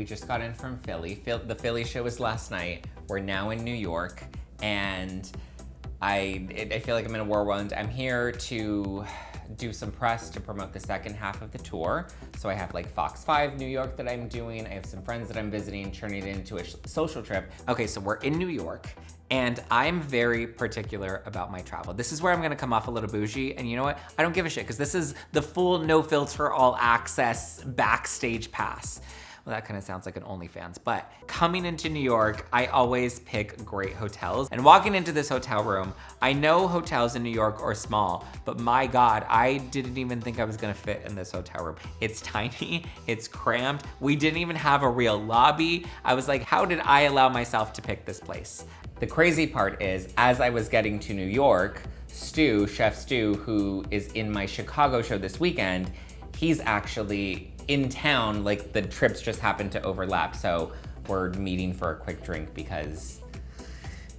We just got in from Philly. The Philly show was last night. We're now in New York, and I feel like I'm in a whirlwind. I'm here to do some press to promote the second half of the tour. So I have like Fox 5 New York that I'm doing. I have some friends that I'm visiting, turning it into a social trip. Okay, so we're in New York, and I'm very particular about my travel. This is where I'm gonna come off a little bougie, and you know what? I don't give a shit, because this is the full no filter, all access Backstage pass. Well, that kind of sounds like an OnlyFans, but coming into New York, I always pick great hotels. And walking into this hotel room, I know hotels in New York are small, but my God, I didn't even think I was gonna fit in this hotel room. It's tiny, it's cramped. We didn't even have a real lobby. I was like, how did I allow myself to pick this place? The crazy part is, as I was getting to New York, Chef Stu, who is in my Chicago show this weekend, he's actually in town. Like, the trips just happened to overlap, so we're meeting for a quick drink because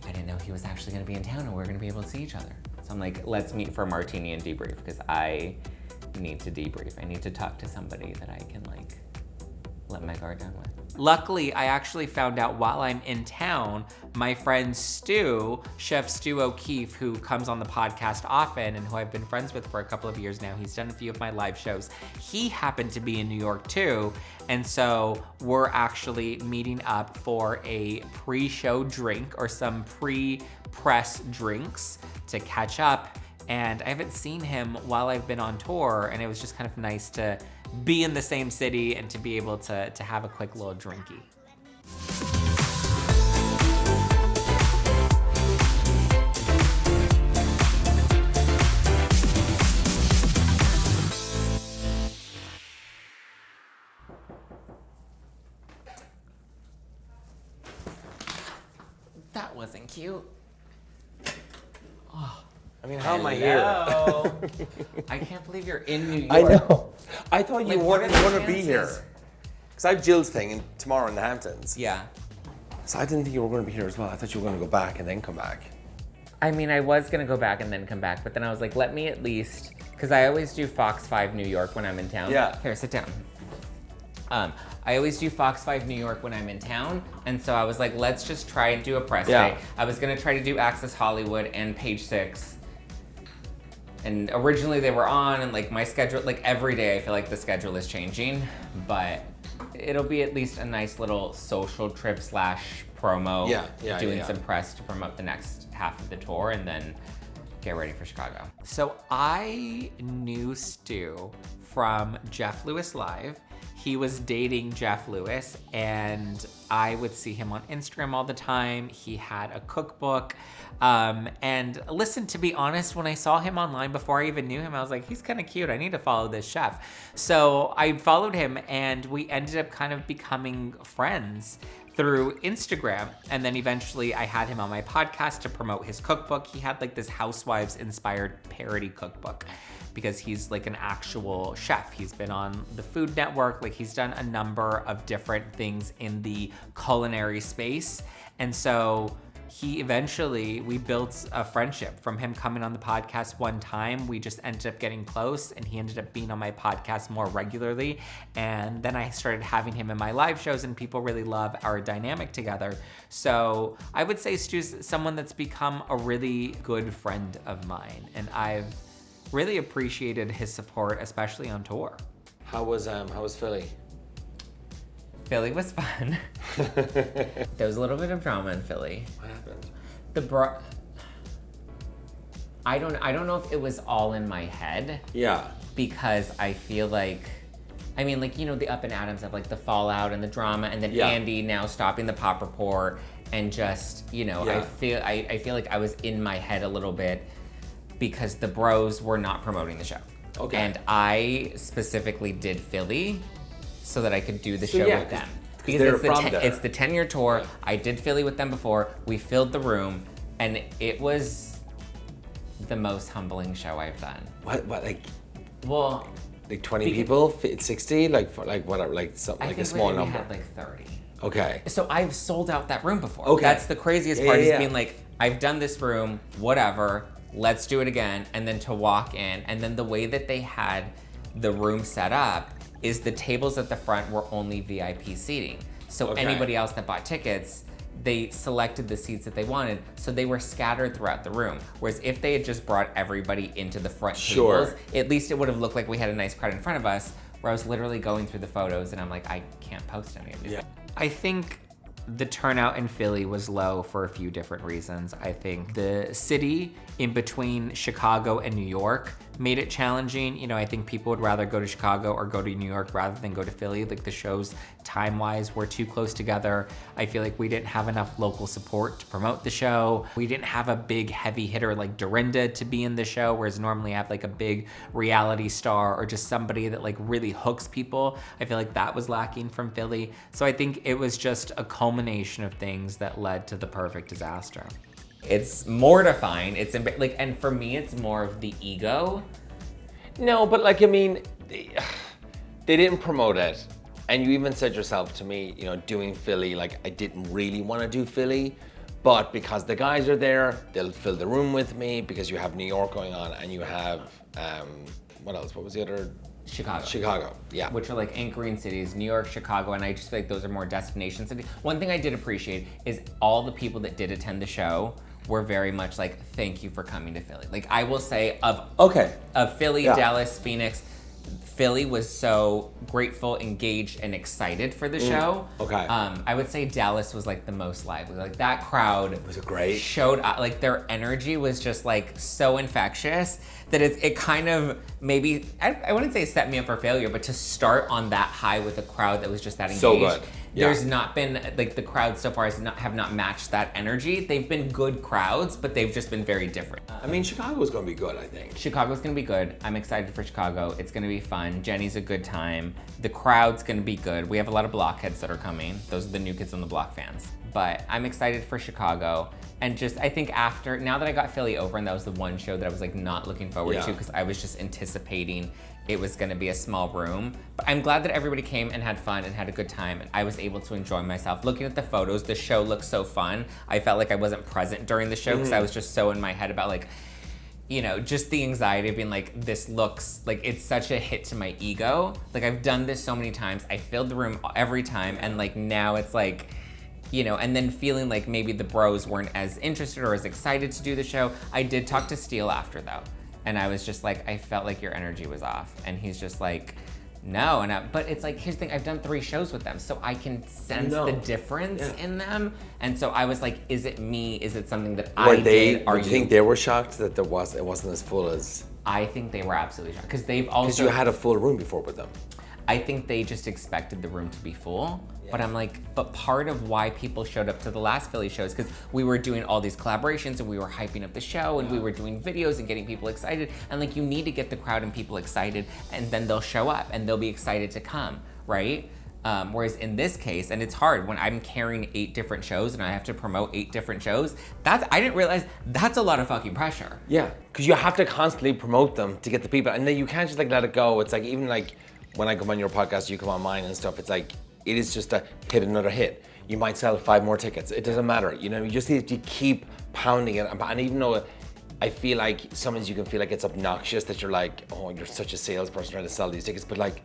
I didn't know he was actually gonna be in town and we're gonna be able to see each other. So I'm like, let's meet for a martini and debrief, because I need to debrief. I need to talk to somebody that I can like let my guard down with. Luckily, I actually found out while I'm in town, my friend Chef Stu O'Keefe, who comes on the podcast often and who I've been friends with for a couple of years now. He's done a few of my live shows. He happened to be in New York too. And so we're actually meeting up for a pre-show drink or some pre-press drinks to catch up. And I haven't seen him while I've been on tour, and it was just kind of nice to be in the same city and to be able to have a quick little drinky. That wasn't cute. Oh. I mean, how am I here? I can't believe you're in New York. I know. I thought you What wouldn't are the want to be here. chances? Because I have Jill's thing tomorrow in the Hamptons. Yeah. So I didn't think you were going to be here as well. I thought you were going to go back and then come back. I mean, I was gonna go back and then come back, but then I was like, let me at least, because I always do Fox 5 New York when I'm in town. Yeah. Here, sit down. I always do Fox 5 New York when I'm in town, and so I was like, let's just try and do a press day. I was gonna try to do Access Hollywood and Page 6. And originally they were on, and like my schedule, like every day I feel like the schedule is changing, but it'll be at least a nice little social trip / promo. Doing some press to promote the next half of the tour and then get ready for Chicago. So I knew Stu from Jeff Lewis Live. He was dating Jeff Lewis, and I would see him on Instagram all the time. He had a cookbook. And listen, to be honest, when I saw him online before I even knew him, I was like, he's kind of cute. I need to follow this chef. So I followed him, and we ended up kind of becoming friends through Instagram. And then eventually I had him on my podcast to promote his cookbook. He had like this housewives inspired parody cookbook, because he's like an actual chef. He's been on the Food Network. Like, he's done a number of different things in the culinary space. And so we built a friendship from him coming on the podcast one time. We just ended up getting close, and he ended up being on my podcast more regularly. And then I started having him in my live shows, and people really love our dynamic together. So I would say Stu's someone that's become a really good friend of mine, and I've really appreciated his support, especially on tour. How was Philly? Philly was fun. There was a little bit of drama in Philly. What happened? I don't know if it was all in my head. Yeah. Because I feel like, I mean, like, you know, the up and Adams of like the fallout and the drama, and then Andy now stopping the pop report, and just, you know, I feel like I was in my head a little bit because the bros were not promoting the show. Okay. And I specifically did Philly so that I could do the show with them. Because it's the 10-year tour. Yeah. I did Philly with them before. We filled the room, and it was the most humbling show I've done. What like? Well, like 20 people, 60, like whatever, like something like a small number. I think we had like 30. Okay. So I've sold out that room before. Okay. That's the craziest part, is being like, I've done this room, whatever, let's do it again, and then to walk in, and then the way that they had the room set up is the tables at the front were only VIP seating. So Okay. anybody else that bought tickets, they selected the seats that they wanted, so they were scattered throughout the room. Whereas if they had just brought everybody into the front Sure. tables, at least it would have looked like we had a nice crowd in front of us, where I was literally going through the photos and I'm like, I can't post any of these. Yeah. I think the turnout in Philly was low for a few different reasons. I think the city in between Chicago and New York made it challenging. You know, I think people would rather go to Chicago or go to New York rather than go to Philly. Like the shows time-wise were too close together. I feel like we didn't have enough local support to promote the show. We didn't have a big heavy hitter like Dorinda to be in the show, whereas normally I have like a big reality star or just somebody that like really hooks people. I feel like that was lacking from Philly. So I think it was just a culmination of things that led to the perfect disaster. It's mortifying. It's like, and for me, it's more of the ego. No, but like, I mean, they didn't promote it. And you even said yourself to me, you know, doing Philly, like I didn't really want to do Philly, but because the guys are there, they'll fill the room with me because you have New York going on and you have, what else? What was the other? Chicago, yeah. Which are like anchoring cities, New York, Chicago, and I just feel like those are more destination cities. One thing I did appreciate is all the people that did attend the show were very much like, thank you for coming to Philly. Like I will say of Philly, Yeah. Dallas, Phoenix, Philly was so grateful, engaged, and excited for the show. Okay. I would say Dallas was like the most lively. Like that crowd Was it great? showed up, like their energy was just like so infectious that it kind of maybe, I wouldn't say set me up for failure, but to start on that high with a crowd that was just that engaged. So good. Yeah. There's not been, like the crowd so far have not matched that energy. They've been good crowds, but they've just been very different. I mean, Chicago's going to be good, I think. Chicago's gonna be good. I'm excited for Chicago. It's gonna be fun. Jenny's a good time. The crowd's gonna be good. We have a lot of blockheads that are coming. Those are the New Kids on the Block fans. But I'm excited for Chicago. And just, I think now that I got Philly over, and that was the one show that I was like not looking forward to because I was just anticipating it was gonna be a small room. But I'm glad that everybody came and had fun and had a good time, and I was able to enjoy myself. Looking at the photos, the show looked so fun. I felt like I wasn't present during the show because I was just so in my head about like, you know, just the anxiety of being like, this looks like it's such a hit to my ego. Like I've done this so many times. I filled the room every time, and like now it's like, you know, and then feeling like maybe the bros weren't as interested or as excited to do the show. I did talk to Steele after though. And I was just like, I felt like your energy was off. And he's just like, no. But it's like, here's the thing, I've done 3 shows with them, so I can sense the difference in them. And so I was like, is it me? Is it something that I did? Do you think they were shocked that it wasn't as full as? I think they were absolutely shocked. Because they've also. Because you had a full room before with them. I think they just expected the room to be full. But I'm like, but part of why people showed up to the last Philly show is because we were doing all these collaborations and we were hyping up the show and we were doing videos and getting people excited. And like, you need to get the crowd and people excited, and then they'll show up and they'll be excited to come, right? Whereas in this case, and it's hard when I'm carrying 8 different shows and I have to promote 8 different shows, I didn't realize that's a lot of fucking pressure. Yeah, because you have to constantly promote them to get the people, and then you can't just like let it go. It's like, even like when I come on your podcast, you come on mine and stuff, it's like, it is just a hit, another hit. You might sell 5 more tickets. It doesn't matter. You know, you just need to keep pounding it. And even though I feel like sometimes you can feel like it's obnoxious that you're like, oh, you're such a salesperson trying to sell these tickets, but like,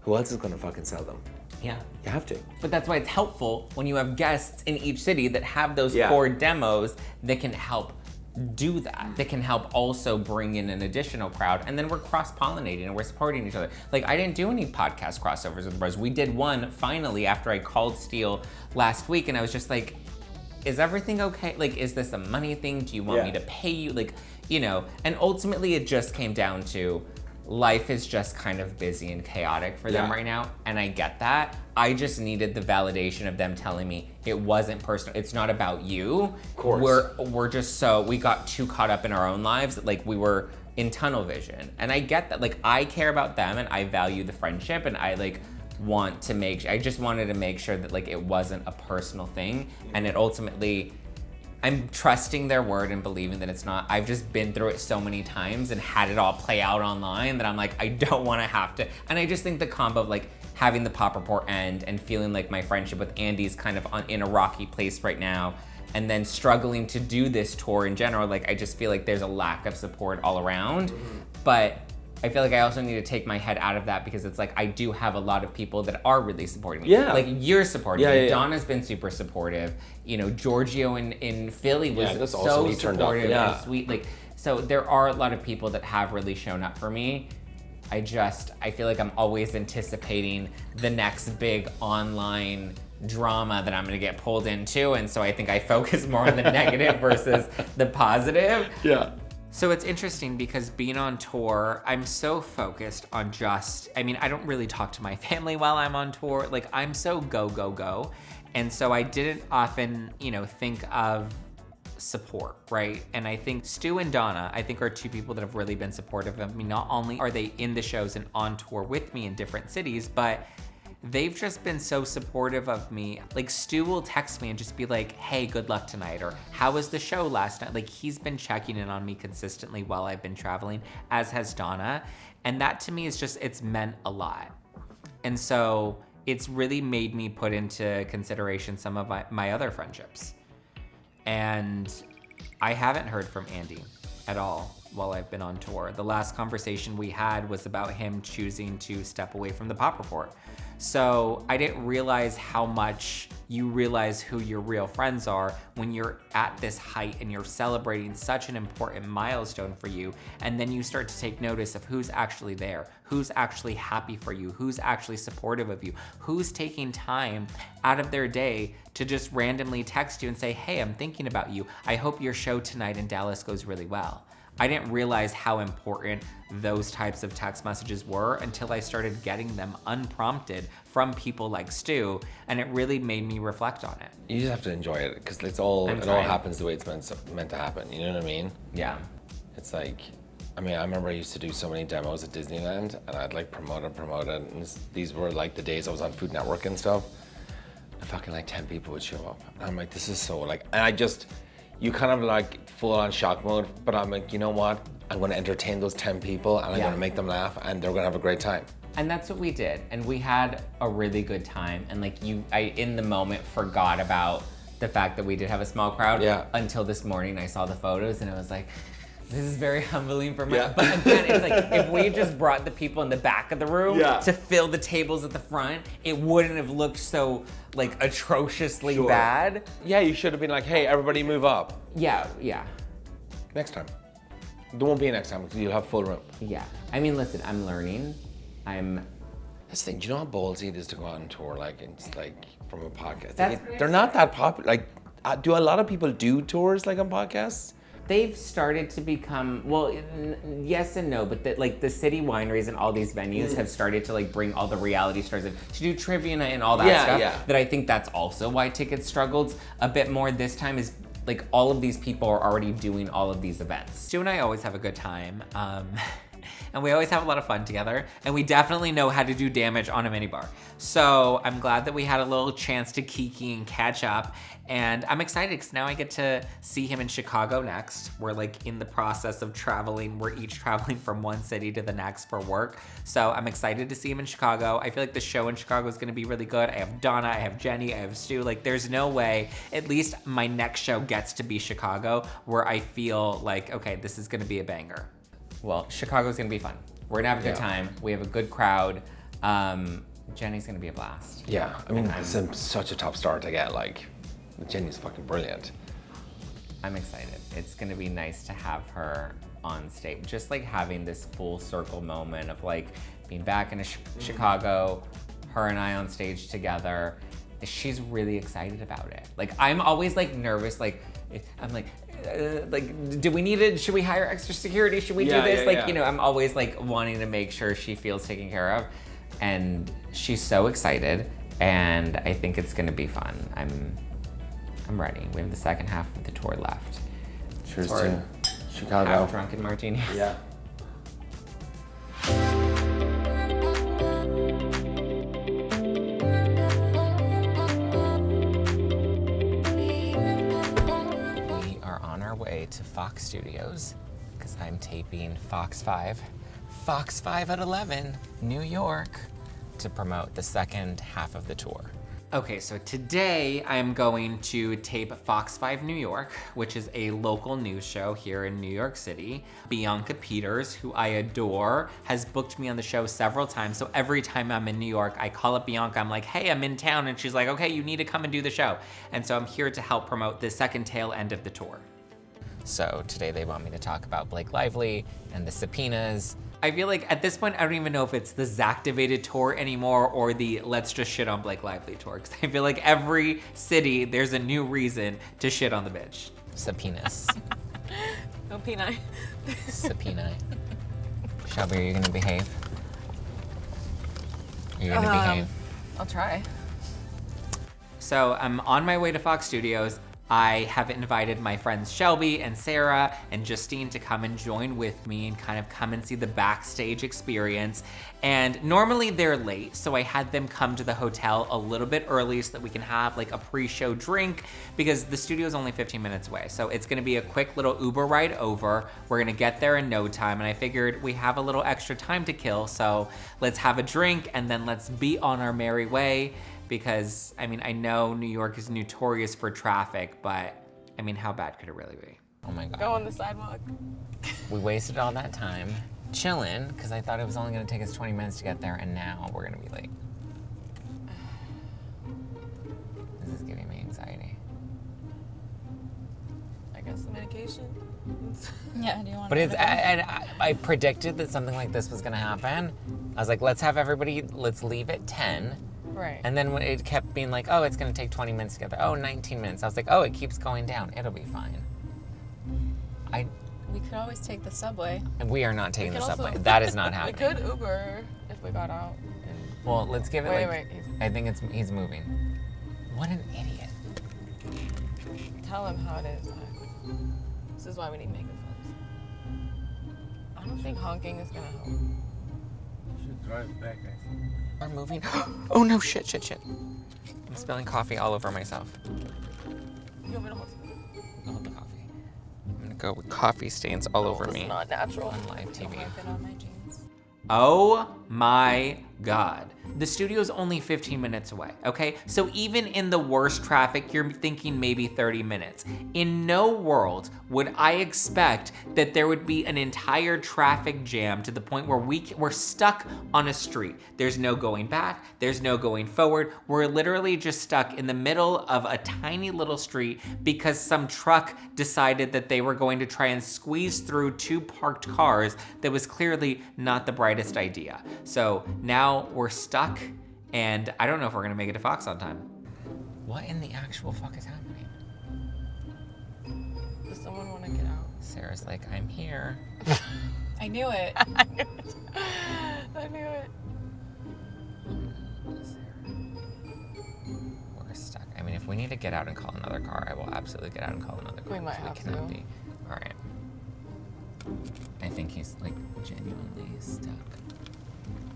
who else is gonna fucking sell them? Yeah. You have to. But that's why it's helpful when you have guests in each city that have those Yeah. core demos that can help do that can help also bring in an additional crowd, and then we're cross-pollinating and we're supporting each other. Like, I didn't do any podcast crossovers with the bros. We did one finally after I called Steele last week, and I was just like, is everything okay? Like, is this a money thing? Do you want me to pay you? Like, you know, and ultimately it just came down to life is just kind of busy and chaotic for them right now, and I get that. I just needed the validation of them telling me it wasn't personal. It's not about you. Of course. We're just we got too caught up in our own lives that like we were in tunnel vision. And I get that. Like, I care about them and I value the friendship, and I like want to I just wanted to make sure that like it wasn't a personal thing, and it ultimately, I'm trusting their word and believing that it's not. I've just been through it so many times and had it all play out online that I'm like, I don't want to have to. And I just think the combo of like having the pop report end and feeling like my friendship with Andy's kind of in a rocky place right now, and then struggling to do this tour in general, like I just feel like there's a lack of support all around. But I feel like I also need to take my head out of that because it's like I do have a lot of people that are really supporting me. Yeah. Like you're supporting Yeah, me. yeah, yeah. Donna's been super supportive. You know, Giorgio in Philly was Yeah, that's so awesome. He turned up. supportive Yeah. and sweet. Like, so there are a lot of people that have really shown up for me. I feel like I'm always anticipating the next big online drama that I'm gonna get pulled into, and so I think I focus more on the negative versus the positive. Yeah. So it's interesting because being on tour, I'm so focused on I don't really talk to my family while I'm on tour. Like, I'm so go, go, go. And so I didn't often, think of support, right? And I think Stu and Donna, are two people that have really been supportive of me. Not only are they in the shows and on tour with me in different cities, but they've just been so supportive of me. Like, Stu will text me and just be like, hey, good luck tonight, or how was the show last night? Like, he's been checking in on me consistently while I've been traveling, as has Donna. And that to me is it's meant a lot. And so it's really made me put into consideration some of my other friendships. And I haven't heard from Andy at all while I've been on tour. The last conversation we had was about him choosing to step away from the Pop Report. So I didn't realize how much you realize who your real friends are when you're at this height and you're celebrating such an important milestone for you. And then you start to take notice of who's actually there, who's actually happy for you, who's actually supportive of you, who's taking time out of their day to just randomly text you and say, hey, I'm thinking about you. I hope your show tonight in Dallas goes really well. I didn't realize how important those types of text messages were until I started getting them unprompted from people like Stu, and it really made me reflect on it. You just have to enjoy it because it all happens the way it's meant to happen. You know what I mean? Yeah. It's like, I remember I used to do so many demos at Disneyland, and I'd like promote it, and these were like the days I was on Food Network and stuff. And fucking like 10 people would show up, and I'm like, this is so like, and you kind of like full on shock mode, but I'm like, you know what? I'm gonna entertain those 10 people and I'm gonna make them laugh and they're gonna have a great time. And that's what we did. And we had a really good time. And like I in the moment forgot about the fact that we did have a small crowd until this morning I saw the photos and I was like, this is very humbling for me. Yeah. But again, it's like if we just brought the people in the back of the room to fill the tables at the front, it wouldn't have looked so like atrociously bad. Yeah, you should have been like, hey, everybody move up. Yeah. Next time. There won't be a next time because you'll have full room. Yeah. I mean, listen, I'm learning. That's the thing, do you know how ballsy it is to go on tour from a podcast? That's They're not that popular. Like, do a lot of people do tours like on podcasts? They've started to become, well, yes and no, but the city wineries and all these venues have started to like bring all the reality stars in to do trivia night and all that stuff. That I think that's also why tickets struggled a bit more this time is like all of these people are already doing all of these events. Stu and I always have a good time. And we always have a lot of fun together, and we definitely know how to do damage on a minibar. So I'm glad that we had a little chance to kiki and catch up, and I'm excited because now I get to see him in Chicago next. We're like in the process of traveling. We're each traveling from one city to the next for work. So I'm excited to see him in Chicago. I feel like the show in Chicago is gonna be really good. I have Donna, I have Jenny, I have Stu. Like there's no way, at least my next show gets to be Chicago, where I feel like, okay, this is gonna be a banger. Well, Chicago's gonna be fun. We're gonna have a good time. We have a good crowd. Jenny's gonna be a blast. Yeah, I mean, it's such a top star to get. Like, Jenny's fucking brilliant. I'm excited. It's gonna be nice to have her on stage. Just like having this full circle moment of like being back in Chicago, her and I on stage together. She's really excited about it. Like, I'm always like nervous. Like, I'm like, do we need it? Should we hire extra security? Should we do this? You know, I'm always like wanting to make sure she feels taken care of. And she's so excited, and I think it's gonna be fun. I'm ready. We have the second half of the tour left. Cheers to Chicago. Half drunken martini. Yeah. Way to Fox Studios because I'm taping Fox 5 at 11, New York, to promote the second half of the tour. Okay, so today I'm going to tape Fox 5 New York, which is a local news show here in New York City. Bianca Peters, who I adore, has booked me on the show several times. So every time I'm in New York, I call up Bianca. I'm like, hey, I'm in town. And she's like, okay, you need to come and do the show. And so I'm here to help promote the second tail end of the tour. So today they want me to talk about Blake Lively and the subpoenas. I feel like at this point, I don't even know if it's the Zack-activated tour anymore or the let's just shit on Blake Lively tour. Because I feel like every city, there's a new reason to shit on the bitch. Subpoenas. No penai. Subpoena. Shelby, are you gonna behave? Are you gonna behave? I'll try. So I'm on my way to Fox Studios. I have invited my friends Shelby and Sarah and Justine to come and join with me and kind of come and see the backstage experience. And normally they're late, so I had them come to the hotel a little bit early so that we can have like a pre-show drink because the studio is only 15 minutes away. So it's gonna be a quick little Uber ride over. We're gonna get there in no time. And I figured we have a little extra time to kill, so let's have a drink and then let's be on our merry way. Because, I mean, I know New York is notorious for traffic, but, I mean, how bad could it really be? Oh my God. Go on the sidewalk. We wasted all that time chilling because I thought it was only gonna take us 20 minutes to get there, and now we're gonna be late. This is giving me anxiety. I guess the medication. Yeah, do you want But it's, to? I predicted that something like this was gonna happen. I was like, let's leave at 10. Right. And then when it kept being like, oh, it's gonna take 20 minutes to get there. Oh, 19 minutes. I was like, oh, it keeps going down. It'll be fine. We could always take the subway. We are not taking We the could subway. also- That is not We happening. could Uber if we got out. And Well, let's give it wait. I think he's moving. What an idiot. Tell him how it is. Zack. This is why we need makeup films. I don't think honking is gonna help. Should drive back next. We're moving. Oh no, shit. I'm spilling coffee all over myself. You want me to hold I'll hold the coffee. I'm gonna go with coffee stains all over It's me not natural. on live TV. Fit on my jeans. Oh my God. The studio's only 15 minutes away, okay? So even in the worst traffic, you're thinking maybe 30 minutes. In no world would I expect that there would be an entire traffic jam to the point where we're stuck on a street. There's no going back, there's no going forward. We're literally just stuck in the middle of a tiny little street because some truck decided that they were going to try and squeeze through two parked cars that was clearly not the brightest idea. So now we're stuck, and I don't know if we're gonna make it to Fox on time. What in the actual fuck is happening? Does someone want to get out? Sarah's like, I'm here. I knew it. I knew it. We're stuck. I mean, if we need to get out and call another car, I will absolutely get out and call another car. We might 'cause have cannot to. be. All right. I think he's like genuinely stuck.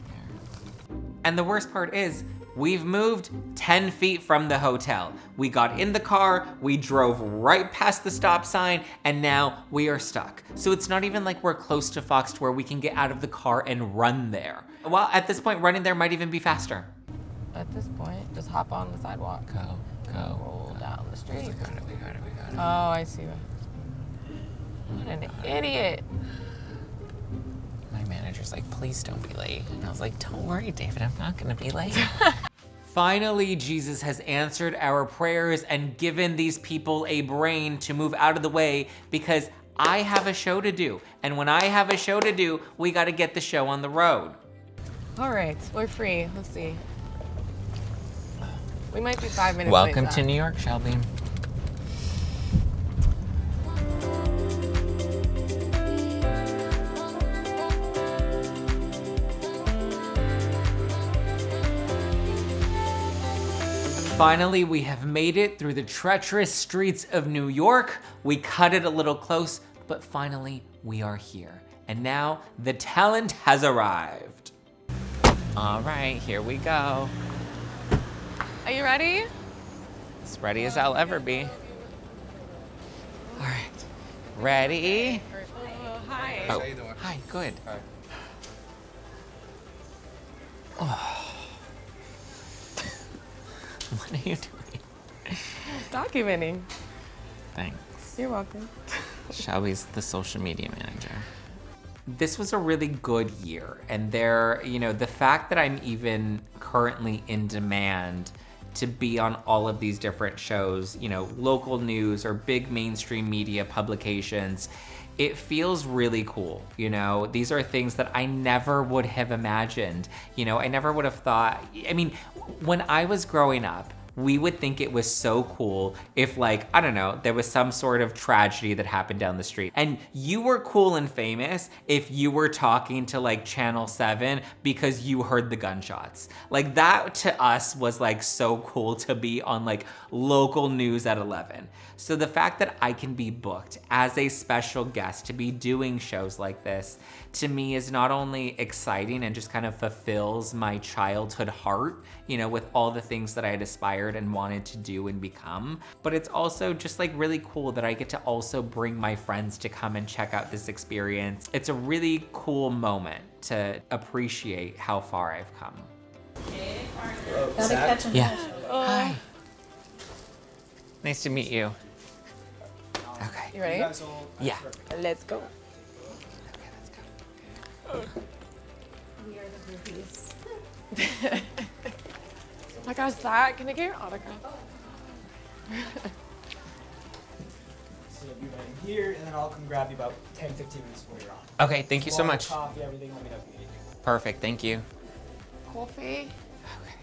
There. And the worst part is, we've moved 10 feet from the hotel. We got in the car, we drove right past the stop sign, and now we are stuck. So it's not even like we're close to Fox to where we can get out of the car and run there. Well, at this point, running there might even be faster. At this point, just hop on the sidewalk. Go. Roll down the street. We got it. Oh, I see. What an idiot. My manager's like, please don't be late. And I was like, don't worry, David, I'm not gonna be late. Finally, Jesus has answered our prayers and given these people a brain to move out of the way because I have a show to do. And when I have a show to do, we gotta get the show on the road. All right, we're free. Let's see. We might be 5 minutes Welcome late, to Zack. New York, Shelby. Finally, we have made it through the treacherous streets of New York. We cut it a little close, but finally we are here. And now the talent has arrived. All right, here we go. Are you ready? As ready as I'll ever be. All right, ready? Hi. Oh, hi, good. What are you doing? Documenting. Thanks. You're welcome. Shelby's the social media manager. This was a really good year, and the fact that I'm even currently in demand to be on all of these different shows, local news or big mainstream media publications, it feels really cool. These are things that I never would have imagined. I never would have thought, when I was growing up, we would think it was so cool if, I don't know, there was some sort of tragedy that happened down the street. And you were cool and famous if you were talking to Channel 7 because you heard the gunshots. That to us was so cool to be on local news at 11. So the fact that I can be booked as a special guest to be doing shows like this, to me is not only exciting and just kind of fulfills my childhood heart, with all the things that I had aspired and wanted to do and become, but it's also just really cool that I get to also bring my friends to come and check out this experience. It's a really cool moment to appreciate how far I've come. Gotta catch 'em. Yeah. Hi. Nice to meet you. Okay. You ready? Yeah. Let's go. Okay, let's go. We are the groupies. Oh my gosh, Zack, can I get your autograph? So you'll be waiting here, and then I'll come grab you about 10, 15 minutes before you're on. Okay, thank you so Water, much. Coffee, everything. Let me know if you need anything. Perfect, thank you. Coffee. Okay.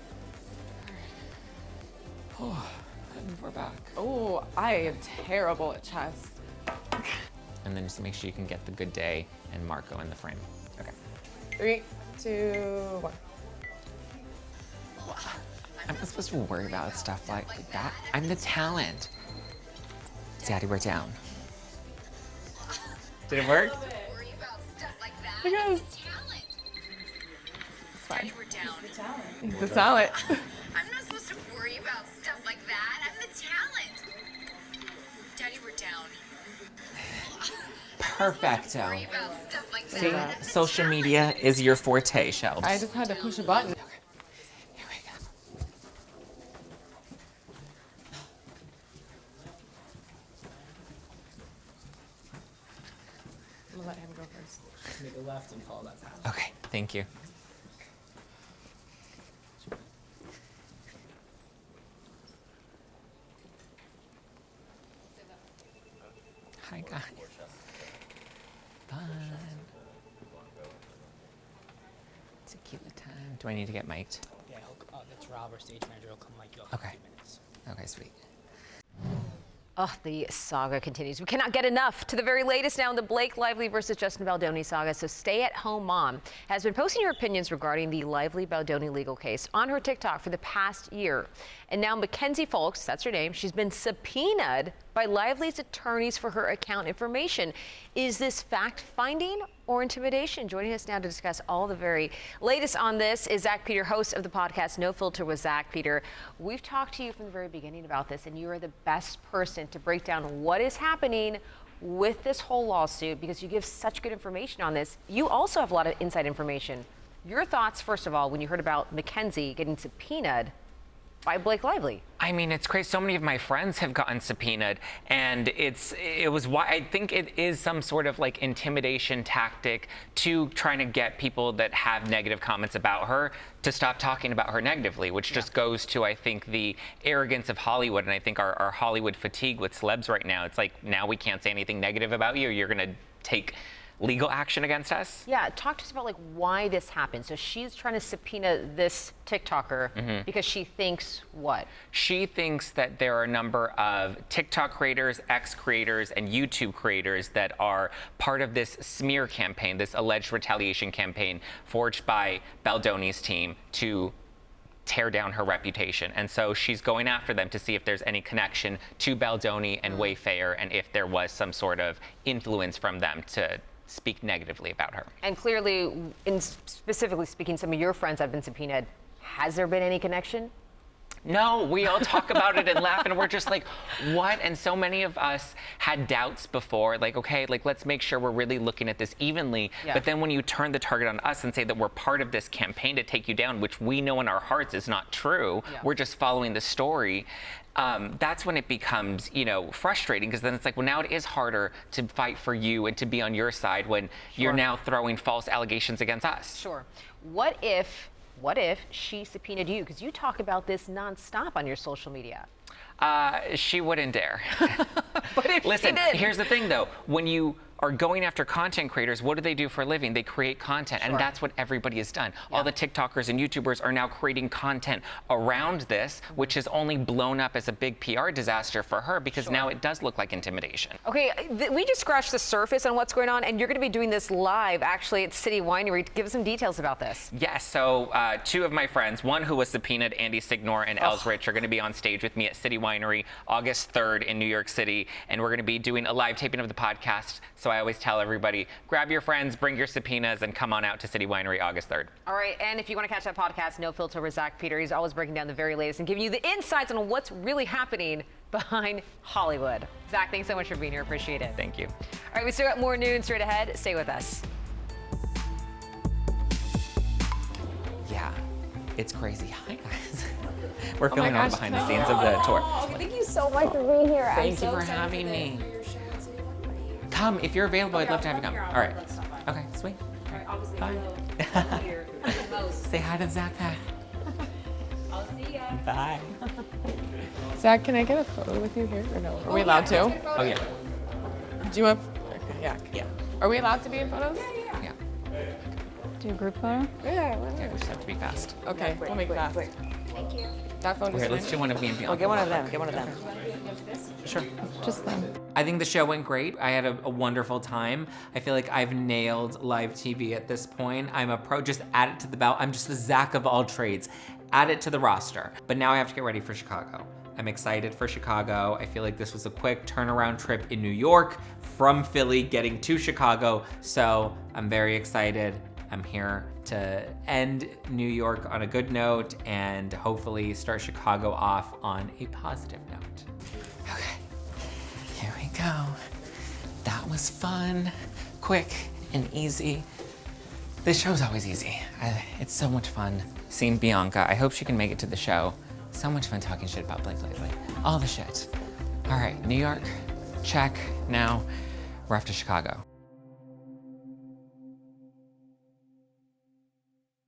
Oh, and we're back. Oh, I am terrible at chess. And then just make sure you can get the good day and Marco in the frame. Okay. 3, 2, 1. I'm not supposed to worry about stuff like that. I'm the talent. Daddy, we're down. Did it work? Because it's fine. He's the talent. I'm not supposed to worry about stuff like that. I'm the talent. Daddy, we're down. Perfecto. Worry about stuff like See, that. social media is your forte, Shelby. I just had to push a button. Here we go. I'm gonna let him go first. Just make a left and follow that path. Okay, thank you. Hi, guys. Fun. Tequila time. Do I need to get mic'd? Yeah, that's Rob, our stage manager. He'll come mic you up in Okay. a few minutes. Okay, sweet. Oh, the saga continues. We cannot get enough. To the very latest now in the Blake Lively versus Justin Baldoni saga. So stay-at-home mom has been posting her opinions regarding the Lively Baldoni legal case on her TikTok for the past year. And now Mackenzie Folks, that's her name, she's been subpoenaed by Lively's attorneys for her account information. Is this fact-finding or intimidation? Joining us now to discuss all the very latest on this is Zack Peter, host of the podcast No Filter with Zack Peter. We've talked to you from the very beginning about this, and you are the best person to break down what is happening with this whole lawsuit because you give such good information on this. You also have a lot of inside information. Your thoughts, first of all, when you heard about Mackenzie getting subpoenaed by Blake Lively? I mean, it's crazy. So many of my friends have gotten subpoenaed, and it was why I think it is some sort of intimidation tactic to trying to get people that have negative comments about her to stop talking about her negatively, which just goes to, I think, the arrogance of Hollywood, and I think our Hollywood fatigue with celebs right now. It's now we can't say anything negative about you, or you're gonna take legal action against us? Yeah, talk to us about why this happened. So she's trying to subpoena this TikToker because she thinks what? She thinks that there are a number of TikTok creators, X creators, and YouTube creators that are part of this smear campaign, this alleged retaliation campaign forged by Baldoni's team to tear down her reputation. And so she's going after them to see if there's any connection to Baldoni and Wayfair, and if there was some sort of influence from them to speak negatively about her. And clearly, specifically speaking, some of your friends have been subpoenaed. Has there been any connection? No, we all talk about it and laugh, and we're just like, what? And so many of us had doubts before, like, okay, like, let's make sure we're really looking at this evenly. Yeah. But then when you turn the target on us and say that we're part of this campaign to take you down, which we know in our hearts is not true, Yeah. we're just following the story. That's when it becomes, frustrating, because then it's like, well, now it is harder to fight for you and to be on your side when you're now throwing false allegations against us. Sure. What if she subpoenaed you? Because you talk about this nonstop on your social media. She wouldn't dare. But if Listen, she did. here's the thing though. When you are going after content creators, what do they do for a living? They create content, and that's what everybody has done. Yeah. All the TikTokers and YouTubers are now creating content around this, which has only blown up as a big PR disaster for her, because now it does look like intimidation. Okay, we just scratched the surface on what's going on, and you're going to be doing this live, actually, at City Winery. Give us some details about this. Yes, so two of my friends, one who was subpoenaed, Andy Signor and Els Rich, are going to be on stage with me at City Winery August 3rd in New York City, and we're going to be doing a live taping of the podcast. So I always tell everybody, grab your friends, bring your subpoenas, and come on out to City Winery August 3rd. All right, and if you want to catch that podcast, No Filter with Zack Peter, he's always breaking down the very latest and giving you the insights on what's really happening behind Hollywood. Zack, thanks so much for being here. Appreciate it. Thank you. All right, we still got more news straight ahead. Stay with us. Yeah, it's crazy. Hi, guys. We're filming all the behind the scenes of the tour. Thank you so much for being here. Thank you for having me. Come, if you're available, I'd love to have you come. All right. Okay, sweet. Bye. Say hi to Zack. I'll see ya. Bye. Zach, can I get a photo with you here? Or no? Are we allowed to? Oh, yeah. Do you want? Okay, yeah. Yeah. Are we allowed to be in photos? Yeah. Do a group photo? Yeah. Yeah, we just have to be fast. Okay, we'll make it fast. Thank you. That phone Okay, is let's do one of me and Bianca. Get one of them. Get one of them. Sure. just them. I think the show went great. I had a wonderful time. I feel like I've nailed live TV at this point. I'm a pro, just add it to the belt. I'm just the Zack of all trades. Add it to the roster. But now I have to get ready for Chicago. I'm excited for Chicago. I feel like this was a quick turnaround trip in New York from Philly getting to Chicago. So I'm very excited. I'm here to end New York on a good note and hopefully start Chicago off on a positive note. Okay, here we go. That was fun, quick, and easy. This show's always easy. It's so much fun seeing Bianca. I hope she can make it to the show. So much fun talking shit about Blake lately. All the shit. All right, New York, check. Now we're off to Chicago.